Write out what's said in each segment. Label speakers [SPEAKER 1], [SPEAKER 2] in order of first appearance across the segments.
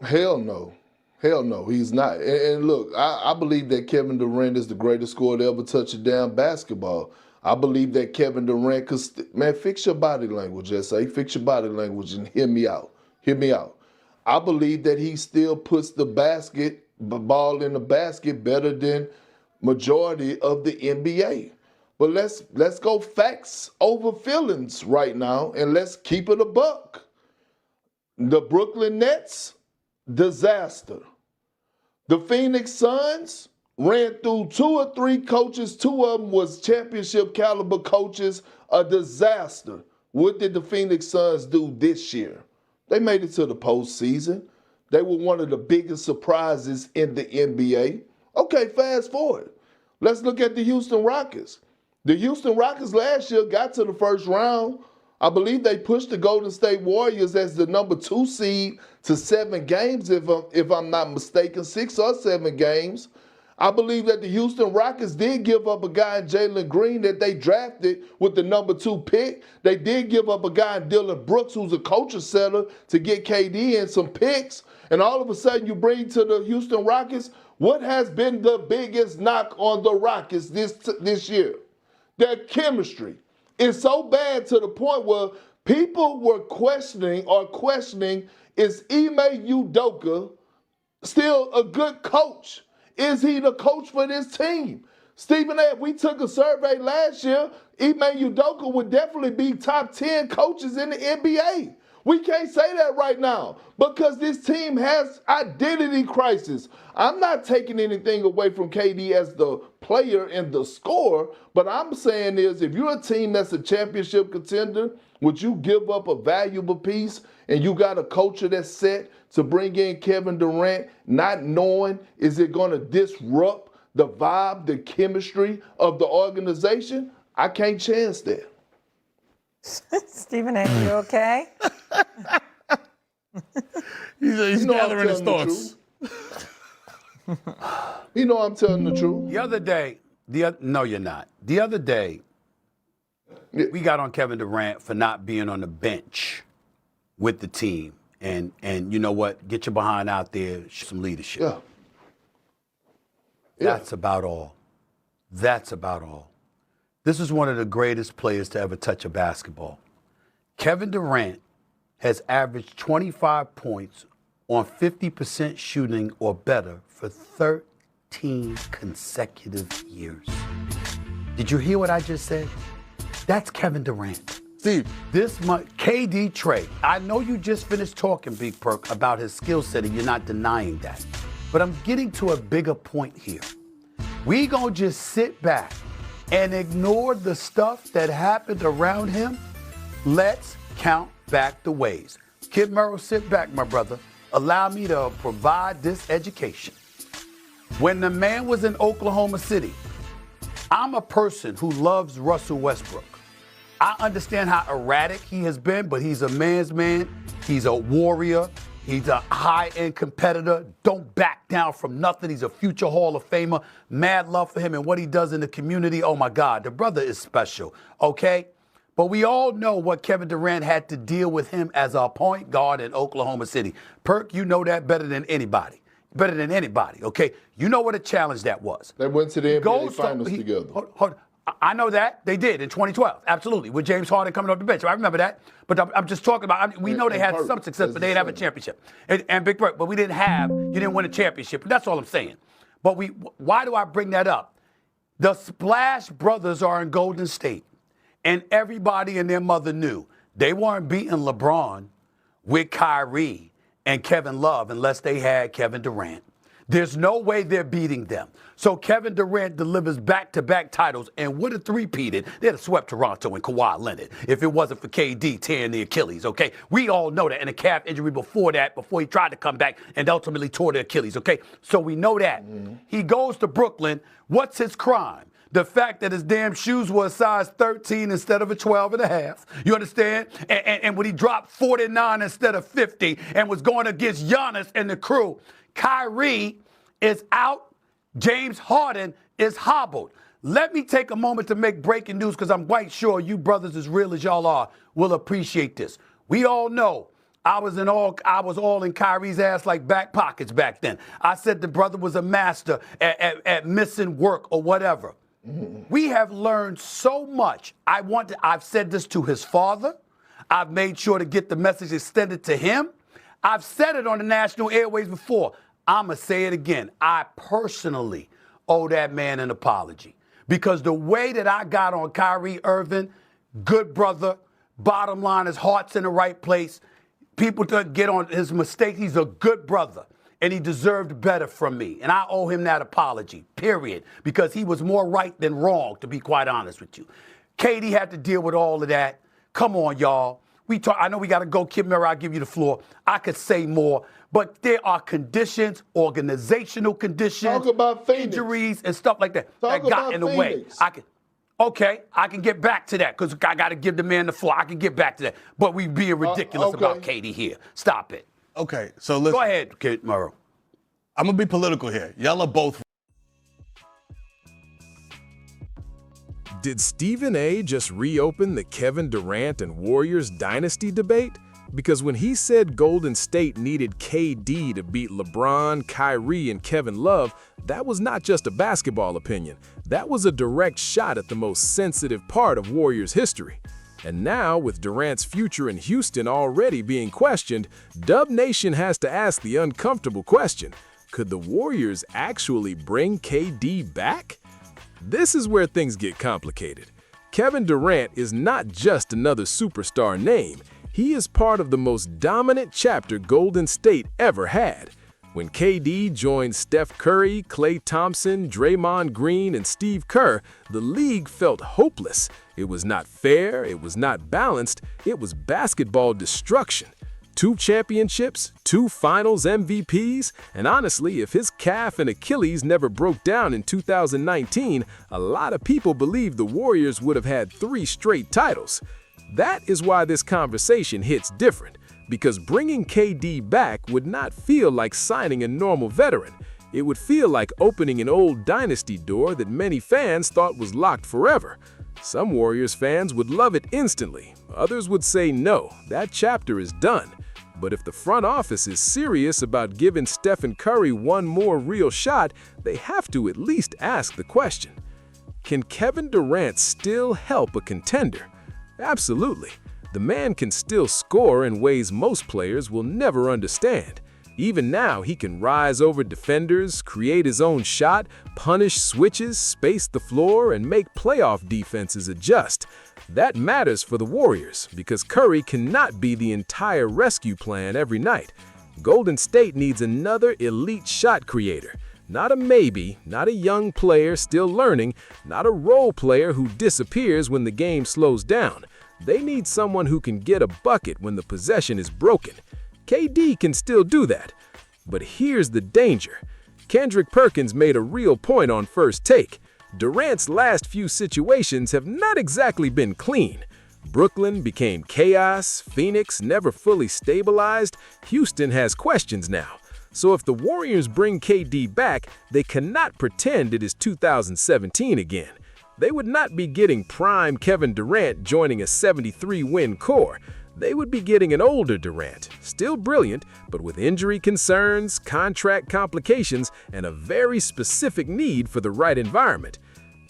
[SPEAKER 1] Hell no. Hell no, he's not. And look, I believe that Kevin Durant is the greatest scorer to ever touch a damn basketball. I believe that Kevin Durant, man, fix your body language, S.A. Fix your body language and hear me out. Hear me out. I believe that he still puts the ball in the basket better than majority of the NBA. But let's go facts over feelings right now, and let's keep it a buck. The Brooklyn Nets, disaster. The Phoenix Suns ran through 2 or 3 coaches. 2 of them was championship caliber coaches. A disaster. What did the Phoenix Suns do this year? They made it to the postseason. They were one of the biggest surprises in the NBA. Okay, fast forward. Let's look at the Houston Rockets. The Houston Rockets last year got to the first round. I believe they pushed the Golden State Warriors as the number 2 seed to 7 games, if I'm not mistaken, 6 or 7 games. I believe that the Houston Rockets did give up a guy in Jalen Green that they drafted with the number 2 pick. They did give up a guy in Dylan Brooks, who's a culture setter, to get KD and some picks. And all of a sudden you bring to the Houston Rockets, what has been the biggest knock on the Rockets this year? Their chemistry is so bad to the point where people were questioning, is Ime Udoka still a good coach? Is he the coach for this team? Stephen A., we took a survey last year. Ime Udoka would definitely be top 10 coaches in the NBA. We can't say that right now because this team has identity crisis. I'm not taking anything away from KD as the player and the scorer, but I'm saying is if you're a team that's a championship contender, would you give up a valuable piece and you got a culture that's set to bring in Kevin Durant, not knowing is it going to disrupt the vibe, the chemistry of the organization? I can't chance that.
[SPEAKER 2] Stephen A., you okay?
[SPEAKER 3] He's gathering his thoughts.
[SPEAKER 1] You know I'm telling the truth.
[SPEAKER 4] The other day, no, you're not. The other day, we got on Kevin Durant for not being on the bench with the team. And you know what? Get your behind out there, show some leadership.
[SPEAKER 1] Yeah.
[SPEAKER 4] That's about all. That's about all. This is one of the greatest players to ever touch a basketball. Kevin Durant has averaged 25 points on 50% shooting or better for 13 consecutive years. Did you hear what I just said? That's Kevin Durant.
[SPEAKER 3] Steve.
[SPEAKER 4] This month, KD Trey, I know you just finished talking, Big Perk, about his skill set, and you're not denying that. But I'm getting to a bigger point here. We gonna just sit back and ignore the stuff that happened around him? Let's count back the ways. Kid Merrill, sit back, my brother. Allow me to provide this education. When the man was in Oklahoma City, I'm a person who loves Russell Westbrook. I understand how erratic he has been, but he's a man's man. He's a warrior. He's a high-end competitor. Don't back down from nothing. He's a future Hall of Famer. Mad love for him and what he does in the community. Oh, my God. The brother is special, okay? But we all know what Kevin Durant had to deal with him as a point guard in Oklahoma City. Perk, you know that better than anybody. Better than anybody, okay? You know what a challenge that was.
[SPEAKER 1] They went to the NBA Finals together.
[SPEAKER 4] Hold, I know that. They did in 2012. Absolutely. With James Harden coming off the bench. I remember that. But I'm just talking about, we know they had some success, but they didn't have a championship. And Big Perk, but you didn't win a championship. That's all I'm saying. But why do I bring that up? The Splash Brothers are in Golden State. And everybody and their mother knew they weren't beating LeBron with Kyrie and Kevin Love unless they had Kevin Durant. There's no way they're beating them. So Kevin Durant delivers back-to-back titles and would have three-peated. They'd have swept Toronto and Kawhi Leonard if it wasn't for KD tearing the Achilles, okay? We all know that. And a calf injury before that, before he tried to come back and ultimately tore the Achilles, okay? So we know that. Mm-hmm. He goes to Brooklyn. What's his crime? The fact that his damn shoes were a size 13 instead of a 12 and a half. You understand? And when he dropped 49 instead of 50 and was going against Giannis and the crew, Kyrie is out. James Harden is hobbled. Let me take a moment to make breaking news because I'm quite sure you brothers, as real as y'all are, will appreciate this. We all know I was all in Kyrie's ass like back pockets back then. I said the brother was a master at missing work or whatever. We have learned so much. I've said this to his father. I've made sure to get the message extended to him. I've said it on the national airways before. I'm going to say it again. I personally owe that man an apology. Because the way that I got on Kyrie Irving, good brother, bottom line, his heart's in the right place. People don't get on his mistake. He's a good brother, and he deserved better from me. And I owe him that apology, period, because he was more right than wrong, to be quite honest with you. Katie had to deal with all of that. Come on, y'all. I know we got to go. Kid Miller, I'll give you the floor. I could say more, but there are conditions, organizational conditions,
[SPEAKER 1] Talk about Phoenix.
[SPEAKER 4] Injuries, and stuff like that
[SPEAKER 1] Talk
[SPEAKER 4] that got
[SPEAKER 1] about
[SPEAKER 4] in the
[SPEAKER 1] Phoenix.
[SPEAKER 4] way. I can get back to that because I got to give the man the floor. I can get back to that. But we being ridiculous about Katie here. Stop it.
[SPEAKER 3] Okay, so listen.
[SPEAKER 4] Go ahead, Kid Murrow.
[SPEAKER 3] I'm going to be political here. Y'all are both.
[SPEAKER 2] Did Stephen A. just reopen the Kevin Durant and Warriors dynasty debate? Because when he said Golden State needed KD to beat LeBron, Kyrie, and Kevin Love, that was not just a basketball opinion. That was a direct shot at the most sensitive part of Warriors history. And now, with Durant's future in Houston already being questioned, Dub Nation has to ask the uncomfortable question: could the Warriors actually bring KD back? This is where things get complicated. Kevin Durant is not just another superstar name. He is part of the most dominant chapter Golden State ever had. When KD joined Steph Curry, Klay Thompson, Draymond Green, and Steve Kerr, the league felt hopeless. It was not fair, it was not balanced, it was basketball destruction. 2 championships, 2 finals MVPs, and honestly, if his calf and Achilles never broke down in 2019, a lot of people believe the Warriors would have had 3 straight titles. That is why this conversation hits different, because bringing KD back would not feel like signing a normal veteran. It would feel like opening an old dynasty door that many fans thought was locked forever. Some Warriors fans would love it instantly. Others would say no, that chapter is done. But if the front office is serious about giving Stephen Curry one more real shot, they have to at least ask the question: can Kevin Durant still help a contender? Absolutely. The man can still score in ways most players will never understand. Even now, he can rise over defenders, create his own shot, punish switches, space the floor, and make playoff defenses adjust. That matters for the Warriors because Curry cannot be the entire rescue plan every night. Golden State needs another elite shot creator. Not a maybe, not a young player still learning, not a role player who disappears when the game slows down. They need someone who can get a bucket when the possession is broken. KD can still do that. But here's the danger. Kendrick Perkins made a real point on First Take. Durant's last few situations have not exactly been clean. Brooklyn became chaos, Phoenix never fully stabilized, Houston has questions now. So if the Warriors bring KD back, they cannot pretend it is 2017 again. They would not be getting prime Kevin Durant joining a 73-win core. They would be getting an older Durant, still brilliant, but with injury concerns, contract complications, and a very specific need for the right environment.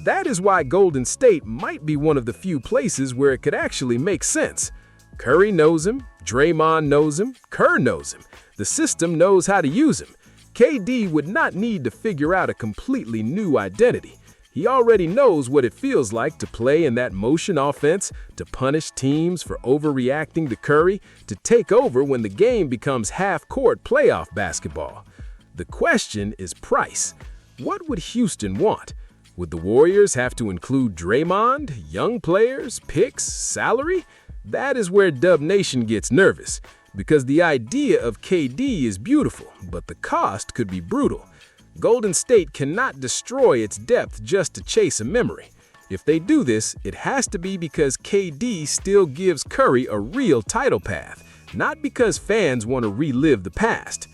[SPEAKER 2] That is why Golden State might be one of the few places where it could actually make sense. Curry knows him, Draymond knows him, Kerr knows him. The system knows how to use him. KD would not need to figure out a completely new identity. He already knows what it feels like to play in that motion offense, to punish teams for overreacting to Curry, to take over when the game becomes half-court playoff basketball. The question is price. What would Houston want? Would the Warriors have to include Draymond, young players, picks, salary? That is where Dub Nation gets nervous, because the idea of KD is beautiful, but the cost could be brutal. Golden State cannot destroy its depth just to chase a memory. If they do this, it has to be because KD still gives Curry a real title path, not because fans want to relive the past.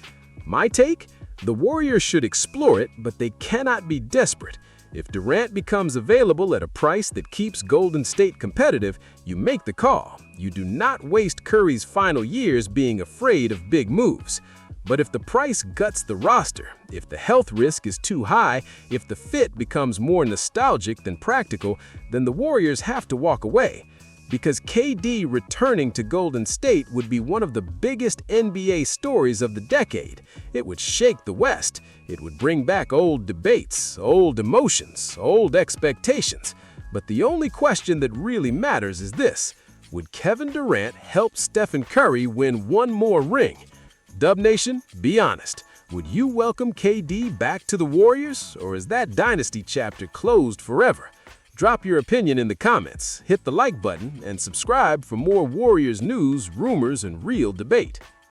[SPEAKER 2] My take? The Warriors should explore it, but they cannot be desperate. If Durant becomes available at a price that keeps Golden State competitive, you make the call. You do not waste Curry's final years being afraid of big moves. But if the price guts the roster, if the health risk is too high, if the fit becomes more nostalgic than practical, then the Warriors have to walk away. Because KD returning to Golden State would be one of the biggest NBA stories of the decade. It would shake the West. It would bring back old debates, old emotions, old expectations. But the only question that really matters is this: would Kevin Durant help Stephen Curry win one more ring? Dub Nation, be honest. Would you welcome KD back to the Warriors, or is that Dynasty chapter closed forever? Drop your opinion in the comments, hit the like button, and subscribe for more Warriors news, rumors, and real debate.